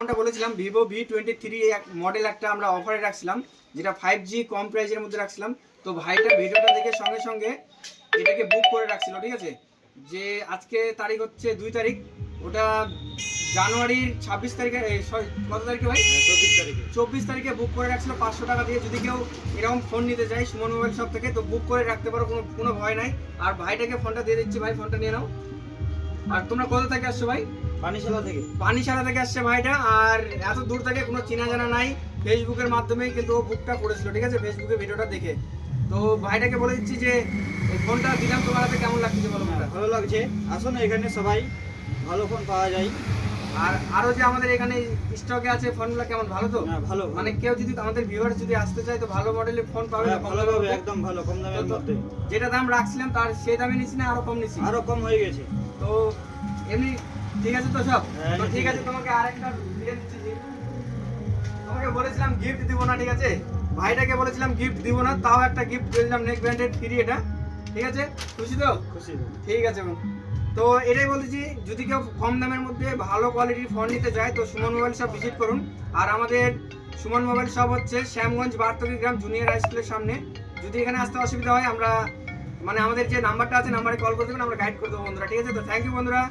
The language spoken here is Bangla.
ফোনটা বলেছিলাম ভিভো V23 মডেল একটা আমরা অফারে রাখছিলাম, যেটা 5G কম প্রাইসের মধ্যে রাখছিলাম। তো ভাইটা ভিডিওটা দেখে সঙ্গে সঙ্গে এটাকে বুক করে রাখছিল, ঠিক আছে। যে আজকে তারিখ হচ্ছে 2 তারিখ, ওটা জানুয়ারির 26 তারিখে কত তারিখে ভাই? 24 তারিখে বুক করে রাখছিল 500 টাকা দিয়ে। যদি কেউ এরকম ফোন নিতে চাই সুমন মোবাইল শপ থেকে, তো বুক করে রাখতে পারো, কোনো ভয় নাই। আর ভাইটাকে ফোনটা দিয়ে দিচ্ছি, ভাই ফোনটা নিয়ে নাও। আর তোমরা কোথা থেকে আসছো ভাই? পানিশালা থেকে আসছে ভাইটা। আর এত দূর থেকে কোনো চেনা জানা নাই, ফেসবুকের মাধ্যমেই কিন্তু ও বুকটা করেছিল, ঠিক আছে, ফেসবুকে ভিডিওটা দেখে। তো ভাইটাকে বলে দিচ্ছি যে এই ফোনটা দিলাম, তোমার হাতে কেমন লাগছে বলো? ভালো লাগছে, আসুন এখানে সবাই ভালো ফোন পাওয়া যায়। আর আরো যে আমাদের এখানে স্টকে আছে ফোনগুলো, কেমন ভালো তো? ভালো, মানে কেউ যদি আমাদের ভিউয়ার্স যদি আসতে চায় তো ভালো মডেলের ফোন পাবে, ভালো পাবে, একদম ভালো, কম দামের মধ্যে। যেটা দাম রাখছিলাম তার সেই দামে নিছি না আরো কম নিছি? আরো কম হয়ে গেছে। তো এমনি ঠিক আছে তো সব? হ্যাঁ, তো ঠিক আছে, তোমাকে আরেকটা দিয়ে দিচ্ছি। তোমাকে বলেছিলাম গিফট দিব না, ঠিক আছে, ভাইটাকে বলেছিলাম গিফট দিব না, তাও একটা গিফট দিয়ে দিলাম, নেক ব্র্যান্ডেড ফ্রি এটা, ঠিক আছে। খুশি তো? খুশি। ঠিক আছে। তো এটাই বলেছি, যদি কেউ কম দামের মধ্যে ভালো কোয়ালিটির ফোন নিতে চায় তো সুমন মোবাইল শপ ভিজিট করুন। আর আমাদের সুমন মোবাইল শপ হচ্ছে শ্যামগঞ্জ বারতকি গ্রাম জুনিয়র হাই স্কুলের সামনে। যদি এখানে আসতে অসুবিধা হয়, আমরা আমাদের যে নাম্বারটা আছে নাম্বারে কল করে দেবেন, আমরা গাইড করে দেবো বন্ধুরা, ঠিক আছে। তো থ্যাংক ইউ বন্ধুরা।